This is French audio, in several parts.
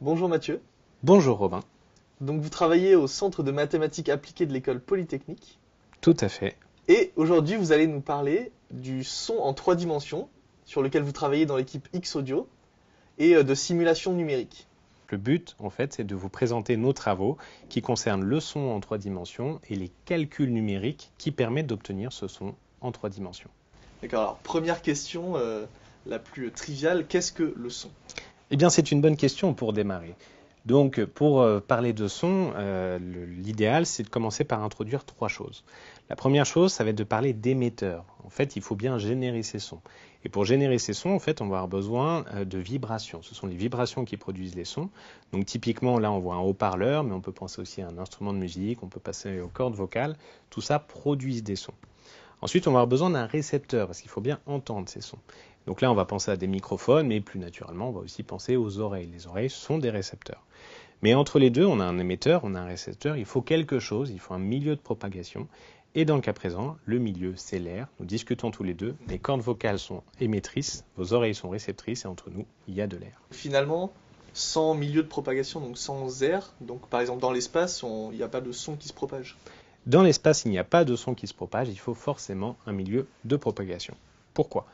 Bonjour Mathieu. Bonjour Robin. Donc vous travaillez au Centre de mathématiques appliquées de l'école polytechnique. Tout à fait. Et aujourd'hui vous allez nous parler du son en 3 dimensions sur lequel vous travaillez dans l'équipe X Audio et de simulation numérique. Le but, en fait, c'est de vous présenter nos travaux qui concernent le son en 3 dimensions et les calculs numériques qui permettent d'obtenir ce son en 3 dimensions. D'accord, alors première question la plus triviale, qu'est-ce que le son? Eh bien, c'est une bonne question pour démarrer. Donc, pour parler de son, l'idéal, c'est de commencer par introduire 3 choses. La première chose, ça va être de parler d'émetteurs. En fait, il faut bien générer ces sons. Et pour générer ces sons, en fait, on va avoir besoin de vibrations. Ce sont les vibrations qui produisent les sons. Donc, typiquement, là, on voit un haut-parleur, mais on peut penser aussi à un instrument de musique, on peut passer aux cordes vocales. Tout ça produit des sons. Ensuite, on va avoir besoin d'un récepteur, parce qu'il faut bien entendre ces sons. Donc là, on va penser à des microphones, mais plus naturellement, on va aussi penser aux oreilles. Les oreilles sont des récepteurs. Mais entre les deux, on a un émetteur, on a un récepteur, il faut quelque chose, il faut un milieu de propagation. Et dans le cas présent, le milieu, c'est l'air. Nous discutons tous les deux. Les cordes vocales sont émettrices, vos oreilles sont réceptrices, et entre nous, il y a de l'air. Finalement, sans milieu de propagation, donc sans air, donc par exemple dans l'espace, il n'y a pas de son qui se propage. Dans l'espace, il n'y a pas de son qui se propage, il faut forcément un milieu de propagation. Pourquoi ?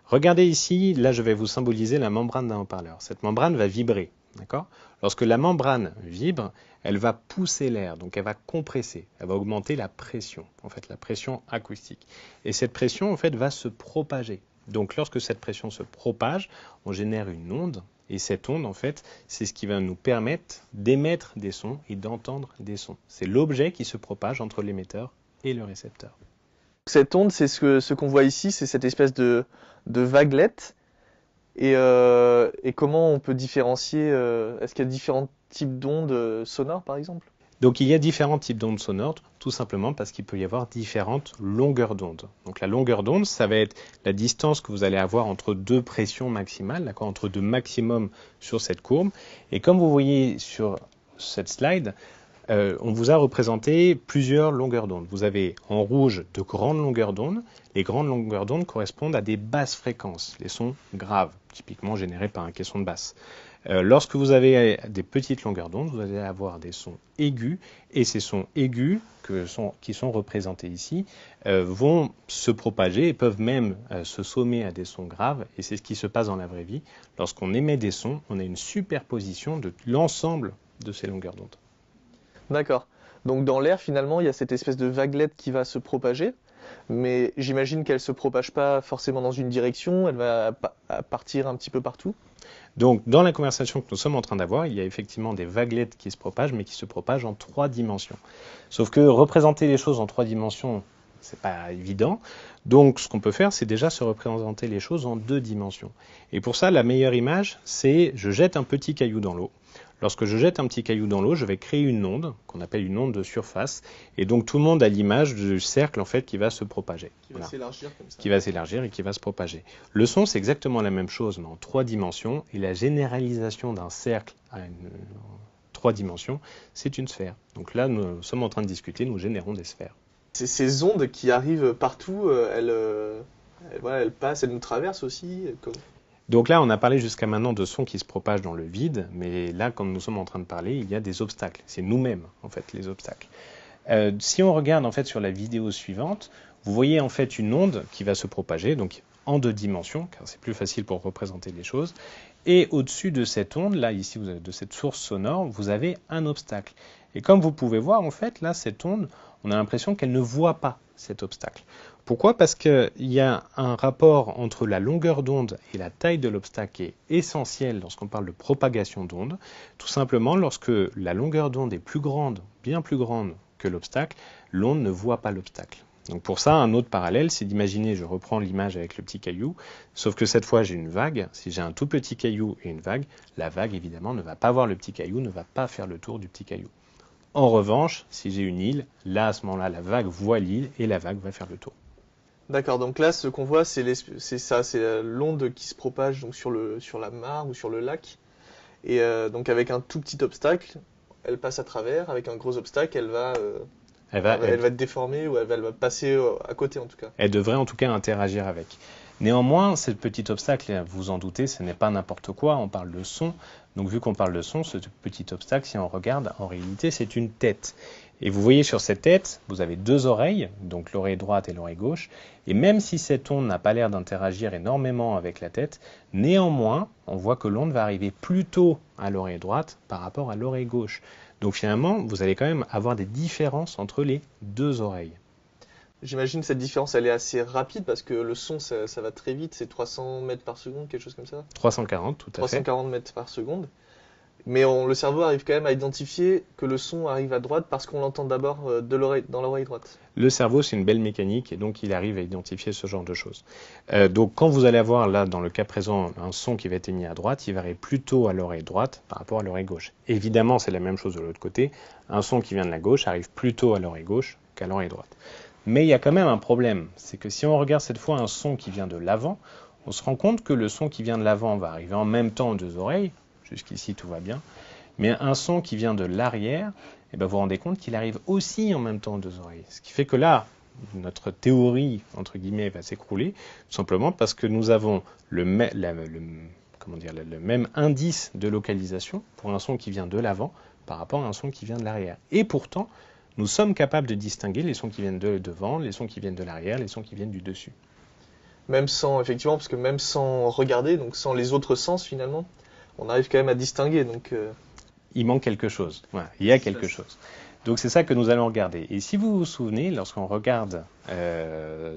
Regardez ici, là je vais vous symboliser la membrane d'un haut-parleur. Cette membrane va vibrer, d'accord ? Lorsque la membrane vibre, elle va pousser l'air, donc elle va compresser, elle va augmenter la pression, en fait la pression acoustique. Et cette pression, en fait, va se propager. Donc lorsque cette pression se propage, on génère une onde, et cette onde, en fait, c'est ce qui va nous permettre d'émettre des sons et d'entendre des sons. C'est l'objet qui se propage entre l'émetteur et le récepteur. Cette onde, c'est ce qu'on voit ici, c'est cette espèce de vaguelette. Et comment on peut différencier est-ce qu'il y a différents types d'ondes sonores, par exemple? Donc il y a différents types d'ondes sonores, tout simplement parce qu'il peut y avoir différentes longueurs d'onde. Donc la longueur d'onde, ça va être la distance que vous allez avoir entre deux pressions maximales, d'accord, entre deux maximums sur cette courbe. Et comme vous voyez sur cette slide, on vous a représenté plusieurs longueurs d'onde. Vous avez en rouge de grandes longueurs d'onde. Les grandes longueurs d'onde correspondent à des basses fréquences, les sons graves, typiquement générés par un caisson de basse. Lorsque vous avez des petites longueurs d'onde, vous allez avoir des sons aigus, et ces sons aigus qui sont représentés ici vont se propager et peuvent même se sommer à des sons graves, et c'est ce qui se passe dans la vraie vie. Lorsqu'on émet des sons, on a une superposition de l'ensemble de ces longueurs d'onde. D'accord. Donc dans l'air, finalement, il y a cette espèce de vaguelette qui va se propager, mais j'imagine qu'elle se propage pas forcément dans une direction, elle va partir un petit peu partout. Donc, dans la conversation que nous sommes en train d'avoir, il y a effectivement des vaguelettes qui se propagent, mais qui se propagent en 3 dimensions. Sauf que représenter les choses en 3 dimensions, c'est pas évident. Donc, ce qu'on peut faire, c'est déjà se représenter les choses en 2 dimensions. Et pour ça, la meilleure image, c'est je jette un petit caillou dans l'eau. Lorsque je jette un petit caillou dans l'eau, je vais créer une onde, qu'on appelle une onde de surface, et donc tout le monde a l'image du cercle en fait qui va se propager. Qui va s'élargir comme ça. Qui va s'élargir et qui va se propager. Le son, c'est exactement la même chose, mais en 3 dimensions, et la généralisation d'un cercle à en 3 dimensions, c'est une sphère. Donc là, nous sommes en train de discuter, nous générons des sphères. Ces ondes qui arrivent partout, voilà, elles passent, elles nous traversent aussi. Donc là, on a parlé jusqu'à maintenant de sons qui se propagent dans le vide, mais là, comme nous sommes en train de parler, il y a des obstacles. C'est nous-mêmes, en fait, les obstacles. Si on regarde en fait sur la vidéo suivante, vous voyez en fait une onde qui va se propager, donc en 2 dimensions, car c'est plus facile pour représenter les choses. Et au-dessus de cette onde, là, ici, vous avez de cette source sonore, vous avez un obstacle. Et comme vous pouvez voir, en fait, là, cette onde, on a l'impression qu'elle ne voit pas cet obstacle. Pourquoi ? Parce qu'il y a un rapport entre la longueur d'onde et la taille de l'obstacle qui est essentiel lorsqu'on parle de propagation d'onde. Tout simplement, lorsque la longueur d'onde est plus grande, bien plus grande que l'obstacle, l'onde ne voit pas l'obstacle. Donc pour ça, un autre parallèle, c'est d'imaginer, je reprends l'image avec le petit caillou, sauf que cette fois j'ai une vague. Si j'ai un tout petit caillou et une vague, la vague évidemment ne va pas voir le petit caillou, ne va pas faire le tour du petit caillou. En revanche, si j'ai une île, là à ce moment-là, la vague voit l'île et la vague va faire le tour. D'accord, donc là, ce qu'on voit, c'est ça, c'est l'onde qui se propage donc sur la mare ou sur le lac. Et donc avec un tout petit obstacle, elle passe à travers. Avec un gros obstacle, elle va être déformée ou elle va passer à côté en tout cas. Elle devrait en tout cas interagir avec. Néanmoins, ce petit obstacle, vous en doutez, ce n'est pas n'importe quoi, on parle de son. Donc vu qu'on parle de son, ce petit obstacle, si on regarde, en réalité, c'est une tête. Et vous voyez sur cette tête, vous avez deux oreilles, donc l'oreille droite et l'oreille gauche. Et même si cette onde n'a pas l'air d'interagir énormément avec la tête, néanmoins, on voit que l'onde va arriver plus tôt à l'oreille droite par rapport à l'oreille gauche. Donc finalement, vous allez quand même avoir des différences entre les deux oreilles. J'imagine que cette différence, elle est assez rapide parce que le son, ça va très vite, c'est 300 mètres par seconde, quelque chose comme ça. 340, tout à fait. 340 mètres par seconde. Mais le cerveau arrive quand même à identifier que le son arrive à droite parce qu'on l'entend d'abord dans l'oreille droite. Le cerveau, c'est une belle mécanique et donc il arrive à identifier ce genre de choses. Donc quand vous allez avoir là, dans le cas présent, un son qui va être émis à droite, il va arriver plutôt à l'oreille droite par rapport à l'oreille gauche. Évidemment, c'est la même chose de l'autre côté. Un son qui vient de la gauche arrive plutôt à l'oreille gauche qu'à l'oreille droite. Mais il y a quand même un problème, c'est que si on regarde cette fois un son qui vient de l'avant, on se rend compte que le son qui vient de l'avant va arriver en même temps aux deux oreilles. Jusqu'ici, tout va bien. Mais un son qui vient de l'arrière, eh ben, vous vous rendez compte qu'il arrive aussi en même temps aux deux oreilles. Ce qui fait que là, notre théorie, entre guillemets, va s'écrouler, tout simplement parce que nous avons le même indice de localisation pour un son qui vient de l'avant par rapport à un son qui vient de l'arrière. Et pourtant, nous sommes capables de distinguer les sons qui viennent de devant, les sons qui viennent de l'arrière, les sons qui viennent du dessus. Même sans, effectivement, parce que même sans regarder, donc sans les autres sens finalement, on arrive quand même à distinguer. Donc, il manque quelque chose. Voilà, il y a quelque chose. Donc c'est ça que nous allons regarder. Et si vous vous souvenez, lorsqu'on regarde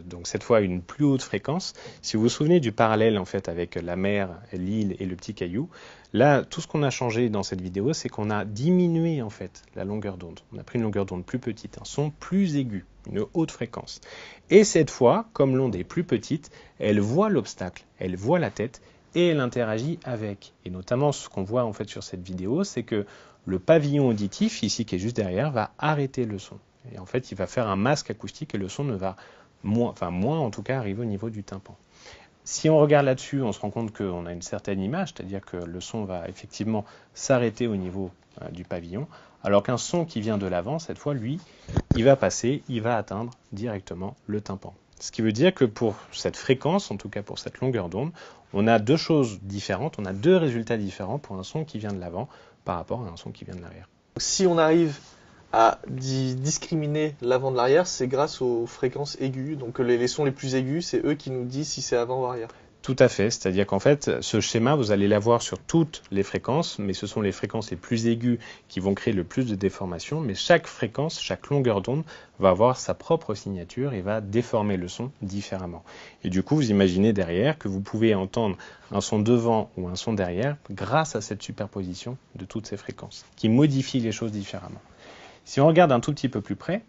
donc cette fois une plus haute fréquence, si vous vous souvenez du parallèle en fait avec la mer, l'île et le petit caillou, là tout ce qu'on a changé dans cette vidéo, c'est qu'on a diminué en fait la longueur d'onde. On a pris une longueur d'onde plus petite, un son plus aigu, une haute fréquence. Et cette fois, comme l'onde est plus petite, elle voit l'obstacle, elle voit la tête et elle interagit avec. Et notamment ce qu'on voit en fait sur cette vidéo, c'est que le pavillon auditif, ici qui est juste derrière, va arrêter le son. Et en fait, il va faire un masque acoustique et le son ne va moins en tout cas arriver au niveau du tympan. Si on regarde là-dessus, on se rend compte qu'on a une certaine image, c'est-à-dire que le son va effectivement s'arrêter au niveau du pavillon, alors qu'un son qui vient de l'avant, cette fois, lui, il va passer, il va atteindre directement le tympan. Ce qui veut dire que pour cette fréquence, en tout cas pour cette longueur d'onde, on a deux choses différentes, on a deux résultats différents pour un son qui vient de l'avant par rapport à un son qui vient de l'arrière. Si on arrive à discriminer l'avant de l'arrière, c'est grâce aux fréquences aiguës. Donc les sons les plus aigus, c'est eux qui nous disent si c'est avant ou arrière. Tout à fait, c'est-à-dire qu'en fait, ce schéma, vous allez l'avoir sur toutes les fréquences, mais ce sont les fréquences les plus aiguës qui vont créer le plus de déformations, mais chaque fréquence, chaque longueur d'onde va avoir sa propre signature et va déformer le son différemment. Et du coup, vous imaginez derrière que vous pouvez entendre un son devant ou un son derrière grâce à cette superposition de toutes ces fréquences, qui modifie les choses différemment. Si on regarde un tout petit peu plus près,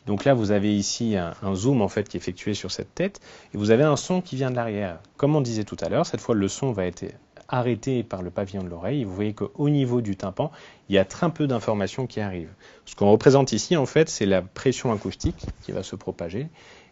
donc là, vous avez ici un zoom en fait qui est effectué sur cette tête et vous avez un son qui vient de l'arrière. Comme on disait tout à l'heure, cette fois le son va être arrêté par le pavillon de l'oreille. Vous voyez qu'au niveau du tympan, il y a très peu d'informations qui arrivent. Ce qu'on représente ici, en fait, c'est la pression acoustique qui va se propager.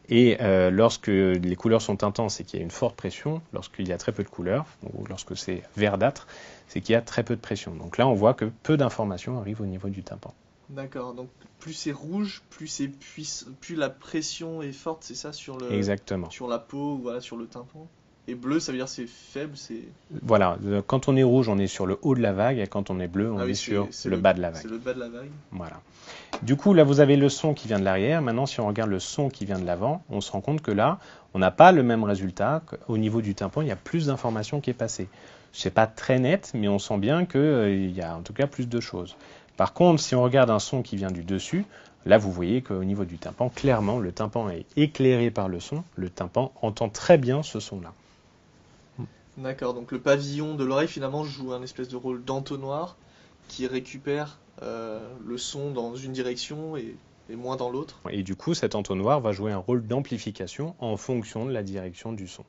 Et lorsque les couleurs sont intenses et qu'il y a une forte pression, lorsqu'il y a très peu de couleurs, ou lorsque c'est verdâtre, c'est qu'il y a très peu de pression. Donc là, on voit que peu d'informations arrivent au niveau du tympan. D'accord, donc plus c'est rouge, plus la pression est forte, c'est ça, Exactement. Sur la peau ou voilà, sur le tympan. Et bleu, ça veut dire c'est faible, c'est... Voilà, quand on est rouge, on est sur le haut de la vague, et quand on est bleu, on est sur le bas de la vague. C'est le bas de la vague. Voilà. Du coup, là, vous avez le son qui vient de l'arrière. Maintenant, si on regarde le son qui vient de l'avant, on se rend compte que là, on n'a pas le même résultat. Au niveau du tympan, il y a plus d'informations qui est passée. Ce n'est pas très net, mais on sent bien qu'il y a en tout cas plus de choses. Par contre, si on regarde un son qui vient du dessus, là, vous voyez qu'au niveau du tympan, clairement, le tympan est éclairé par le son. Le tympan entend très bien ce son-là. D'accord, donc le pavillon de l'oreille finalement joue un espèce de rôle d'entonnoir qui récupère le son dans une direction et moins dans l'autre. Et du coup, cet entonnoir va jouer un rôle d'amplification en fonction de la direction du son.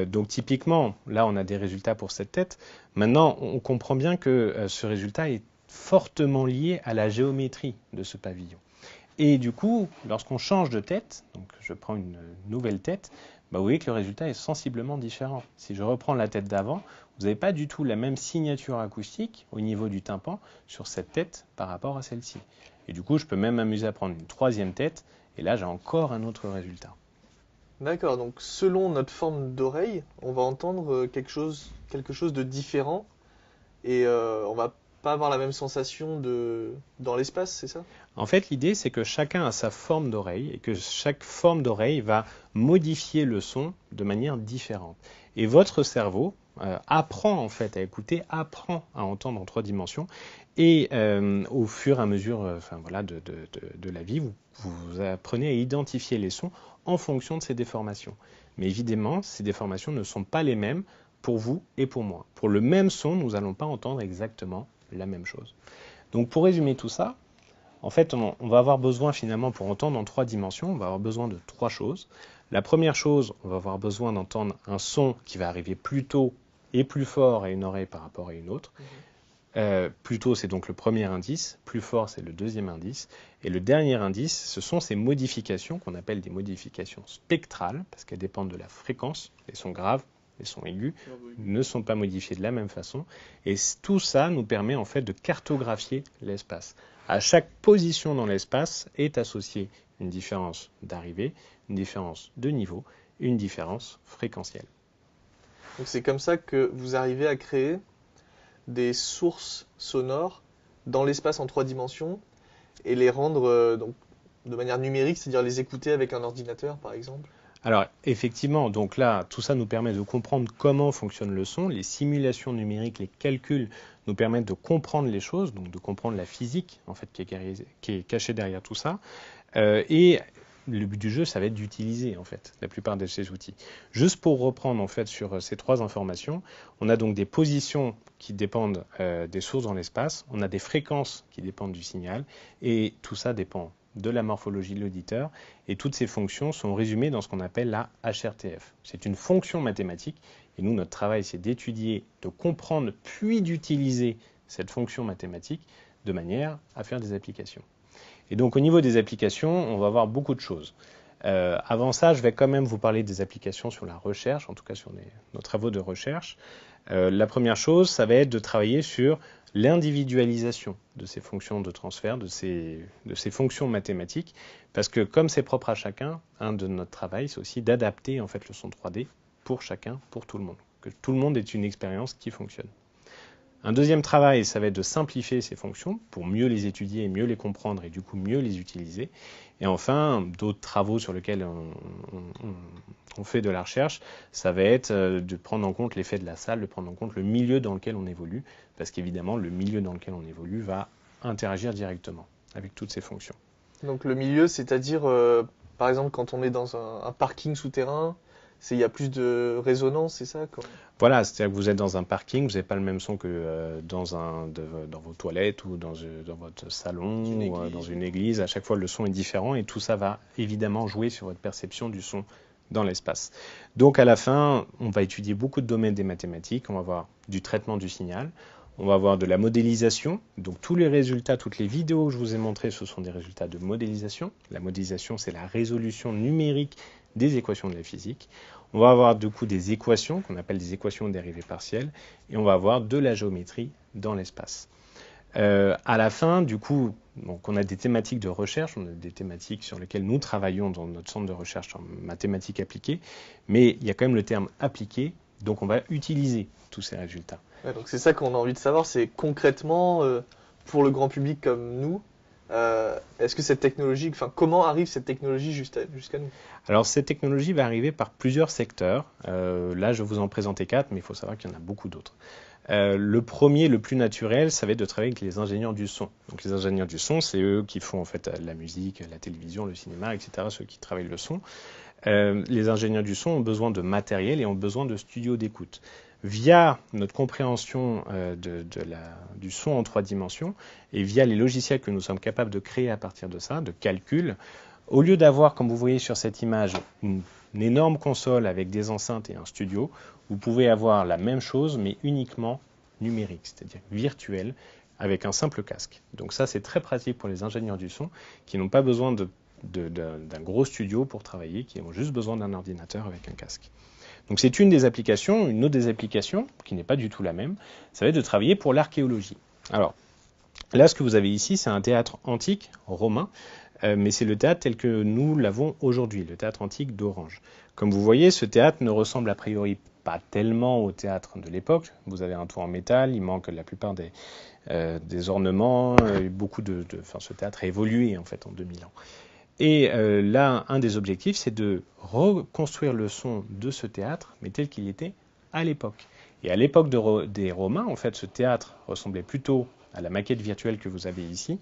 Donc typiquement, là on a des résultats pour cette tête. Maintenant, on comprend bien que ce résultat est fortement lié à la géométrie de ce pavillon. Et du coup, lorsqu'on change de tête, donc je prends une nouvelle tête, vous voyez que le résultat est sensiblement différent. Si je reprends la tête d'avant, vous n'avez pas du tout la même signature acoustique au niveau du tympan sur cette tête par rapport à celle-ci. Et du coup, je peux même m'amuser à prendre une troisième tête, et là j'ai encore un autre résultat. D'accord, donc selon notre forme d'oreille, on va entendre quelque chose de différent et on va pas avoir la même sensation dans l'espace, c'est ça? En fait, l'idée, c'est que chacun a sa forme d'oreille et que chaque forme d'oreille va modifier le son de manière différente. Et votre cerveau apprend en fait à écouter, apprend à entendre en 3 dimensions. Et au fur et à mesure enfin, voilà, de la vie, vous apprenez à identifier les sons en fonction de ces déformations. Mais évidemment, ces déformations ne sont pas les mêmes pour vous et pour moi. Pour le même son, nous n'allons pas entendre exactement la même chose. Donc pour résumer tout ça, en fait, on va avoir besoin finalement pour entendre en 3 dimensions, on va avoir besoin de 3 choses. La première chose, on va avoir besoin d'entendre un son qui va arriver plus tôt et plus fort à une oreille par rapport à une autre. Plus tôt, c'est donc le premier indice, plus fort, c'est le deuxième indice. Et le dernier indice, ce sont ces modifications qu'on appelle des modifications spectrales, parce qu'elles dépendent de la fréquence. Les sons graves, les sons aigus ne sont pas modifiés de la même façon. Et tout ça nous permet en fait de cartographier l'espace. À chaque position dans l'espace est associée une différence d'arrivée, une différence de niveau, une différence fréquentielle. Donc c'est comme ça que vous arrivez à créer des sources sonores dans l'espace en 3 dimensions et les rendre donc, de manière numérique, c'est-à-dire les écouter avec un ordinateur par exemple. Alors effectivement, donc là, tout ça nous permet de comprendre comment fonctionne le son. Les simulations numériques, les calculs nous permettent de comprendre les choses, donc de comprendre la physique en fait qui est cachée derrière tout ça. Et le but du jeu, ça va être d'utiliser en fait la plupart de ces outils. Juste pour reprendre en fait sur ces 3 informations, on a donc des positions qui dépendent des sources dans l'espace, on a des fréquences qui dépendent du signal, et tout ça dépend de la morphologie de l'auditeur, et toutes ces fonctions sont résumées dans ce qu'on appelle la HRTF. C'est une fonction mathématique, et nous, notre travail, c'est d'étudier, de comprendre, puis d'utiliser cette fonction mathématique de manière à faire des applications. Et donc au niveau des applications, on va voir beaucoup de choses. Avant ça, je vais quand même vous parler des applications sur la recherche, en tout cas sur nos travaux de recherche. La première chose, ça va être de travailler sur l'individualisation de ces fonctions de transfert, de ces fonctions mathématiques, parce que comme c'est propre à chacun, un de notre travail, c'est aussi d'adapter en fait le son 3D pour chacun, pour tout le monde, que tout le monde ait une expérience qui fonctionne. Un deuxième travail, ça va être de simplifier ces fonctions pour mieux les étudier, mieux les comprendre et du coup mieux les utiliser. Et enfin, d'autres travaux sur lesquels on fait de la recherche, ça va être de prendre en compte l'effet de la salle, de prendre en compte le milieu dans lequel on évolue, parce qu'évidemment, le milieu dans lequel on évolue va interagir directement avec toutes ces fonctions. Donc le milieu, c'est-à-dire par exemple quand on est dans un parking souterrain, il y a plus de résonance, c'est ça? Voilà, c'est-à-dire que vous êtes dans un parking, vous n'avez pas le même son que dans vos toilettes ou dans votre salon ou dans une église. À chaque fois, le son est différent et tout ça va évidemment jouer sur votre perception du son dans l'espace. Donc à la fin, on va étudier beaucoup de domaines des mathématiques, on va voir du traitement du signal, on va voir de la modélisation. Donc tous les résultats, toutes les vidéos que je vous ai montrées, ce sont des résultats de modélisation. La modélisation, c'est la résolution numérique des équations de la physique. On va avoir du coup des équations qu'on appelle des équations de dérivée partielle et on va avoir de la géométrie dans l'espace. À la fin, du coup, donc on a des thématiques de recherche, on a des thématiques sur lesquelles nous travaillons dans notre centre de recherche en mathématiques appliquées, mais il y a quand même le terme appliqué, donc on va utiliser tous ces résultats. Ouais, donc c'est ça qu'on a envie de savoir, c'est concrètement pour le grand public comme nous, est-ce que cette technologie, enfin comment arrive cette technologie jusqu'à nous? Alors cette technologie va arriver par plusieurs secteurs. Là, je vais vous en présenter 4, mais il faut savoir qu'il y en a beaucoup d'autres. Le premier, le plus naturel, ça va être de travailler avec les ingénieurs du son. Donc les ingénieurs du son, c'est eux qui font en fait la musique, la télévision, le cinéma, etc., ceux qui travaillent le son. Les ingénieurs du son ont besoin de matériel et ont besoin de studios d'écoute. Via notre compréhension du son en 3 dimensions et via les logiciels que nous sommes capables de créer à partir de ça, de calcul, au lieu d'avoir, comme vous voyez sur cette image, une énorme console avec des enceintes et un studio, vous pouvez avoir la même chose mais uniquement numérique, c'est-à-dire virtuelle, avec un simple casque. Donc ça, c'est très pratique pour les ingénieurs du son qui n'ont pas besoin d'un gros studio pour travailler, qui ont juste besoin d'un ordinateur avec un casque. Donc c'est une des applications. Une autre des applications, qui n'est pas du tout la même, ça va être de travailler pour l'archéologie. Alors, là, ce que vous avez ici, c'est un théâtre antique romain, mais c'est le théâtre tel que nous l'avons aujourd'hui, le théâtre antique d'Orange. Comme vous voyez, ce théâtre ne ressemble a priori pas tellement au théâtre de l'époque. Vous avez un toit en métal, il manque la plupart des ornements, enfin, ce théâtre a évolué en fait en 2000 ans. Et là, un des objectifs, c'est de reconstruire le son de ce théâtre, mais tel qu'il était à l'époque. Et à l'époque des Romains, en fait, ce théâtre ressemblait plutôt à la maquette virtuelle que vous avez ici.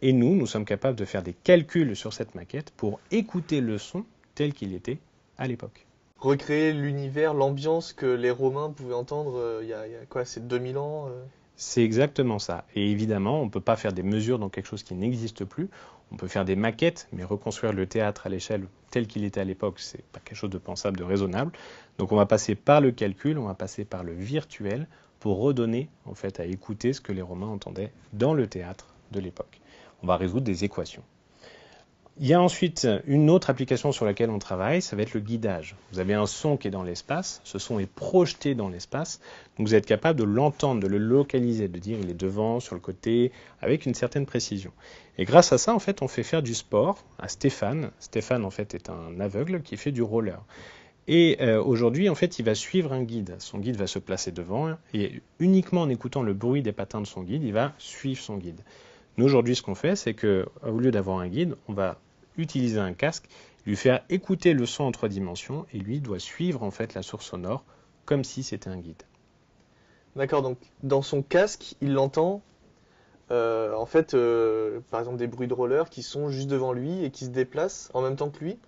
Et nous sommes capables de faire des calculs sur cette maquette pour écouter le son tel qu'il était à l'époque. Recréer l'univers, l'ambiance que les Romains pouvaient entendre il y a quoi, c'est 2000 ans C'est exactement ça. Et évidemment, on ne peut pas faire des mesures dans quelque chose qui n'existe plus. On peut faire des maquettes, mais reconstruire le théâtre à l'échelle tel qu'il était à l'époque, c'est pas quelque chose de pensable, de raisonnable. Donc on va passer par le calcul, on va passer par le virtuel pour redonner en fait à écouter ce que les Romains entendaient dans le théâtre de l'époque. On va résoudre des équations. Il y a ensuite une autre application sur laquelle on travaille, ça va être le guidage. Vous avez un son qui est dans l'espace, ce son est projeté dans l'espace, donc vous êtes capable de l'entendre, de le localiser, de dire il est devant, sur le côté, avec une certaine précision. Et grâce à ça, en fait, on fait faire du sport à Stéphane. Stéphane, en fait, est un aveugle qui fait du roller. Et aujourd'hui, en fait, il va suivre un guide. Son guide va se placer devant, et uniquement en écoutant le bruit des patins de son guide, il va suivre son guide. Nous, aujourd'hui, ce qu'on fait, c'est qu'au lieu d'avoir un guide, on va utiliser un casque, lui faire écouter le son en 3 dimensions, et lui doit suivre en fait la source sonore comme si c'était un guide. D'accord, donc dans son casque, il entend en fait, par exemple, des bruits de roller qui sont juste devant lui et qui se déplacent en même temps que lui.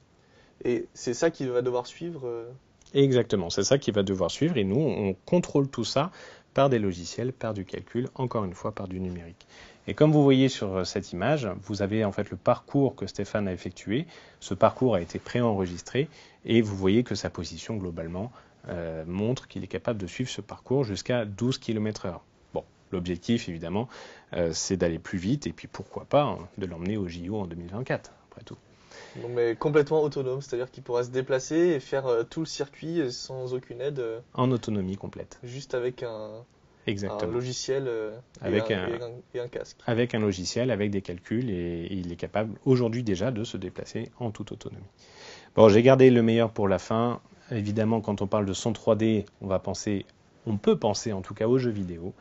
Et c'est ça qu'il va devoir suivre. Exactement, c'est ça qu'il va devoir suivre, et nous, on contrôle tout ça par des logiciels, par du calcul, encore une fois par du numérique. Et comme vous voyez sur cette image, vous avez en fait le parcours que Stéphane a effectué. Ce parcours a été préenregistré et vous voyez que sa position globalement montre qu'il est capable de suivre ce parcours jusqu'à 12 km/h. Bon, l'objectif évidemment, c'est d'aller plus vite et puis pourquoi pas de l'emmener au JO en 2024, après tout. Donc, mais complètement autonome, c'est-à-dire qu'il pourra se déplacer et faire tout le circuit sans aucune aide, En autonomie complète. juste avec un Exactement. logiciel Avec et un casque. Avec un logiciel, avec des calculs, et il est capable aujourd'hui déjà de se déplacer en toute autonomie. Bon, j'ai gardé le meilleur pour la fin. Évidemment, quand on parle de son 3D, on peut penser en tout cas aux jeux vidéo.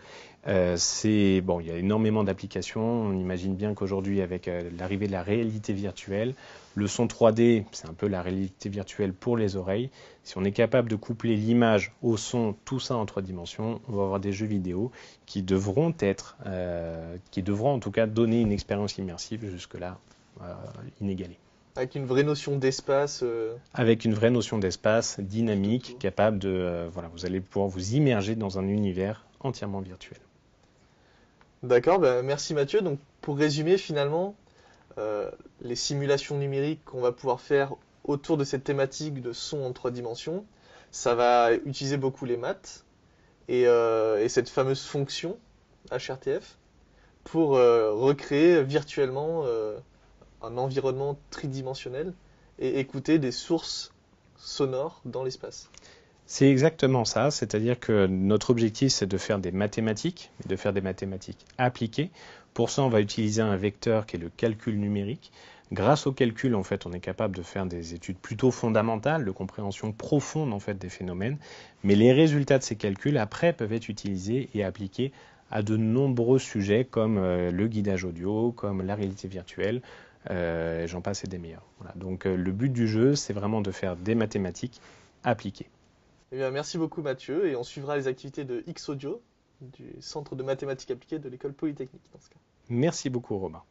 Bon, il y a énormément d'applications. On imagine bien qu'aujourd'hui, avec l'arrivée de la réalité virtuelle, le son 3D, c'est un peu la réalité virtuelle pour les oreilles. Si on est capable de coupler l'image au son, tout ça en 3 dimensions, on va avoir des jeux vidéo qui devront en tout cas donner une expérience immersive jusque-là inégalée. Avec une vraie notion d'espace. Avec une vraie notion d'espace dynamique, capable de... vous allez pouvoir vous immerger dans un univers entièrement virtuel. D'accord, merci Mathieu. Donc pour résumer finalement, les simulations numériques qu'on va pouvoir faire autour de cette thématique de son en 3 dimensions, ça va utiliser beaucoup les maths et cette fameuse fonction HRTF pour recréer virtuellement un environnement tridimensionnel et écouter des sources sonores dans l'espace. C'est exactement ça, c'est-à-dire que notre objectif c'est de faire des mathématiques, de faire des mathématiques appliquées. Pour ça on va utiliser un vecteur qui est le calcul numérique. Grâce au calcul, en fait, on est capable de faire des études plutôt fondamentales, de compréhension profonde en fait des phénomènes, mais les résultats de ces calculs après peuvent être utilisés et appliqués à de nombreux sujets comme le guidage audio, comme la réalité virtuelle, j'en passe et des meilleurs. Voilà. Donc le but du jeu, c'est vraiment de faire des mathématiques appliquées. Eh bien, merci beaucoup Mathieu, et on suivra les activités de X Audio, du Centre de mathématiques appliquées de l'École Polytechnique dans ce cas. Merci beaucoup Romain.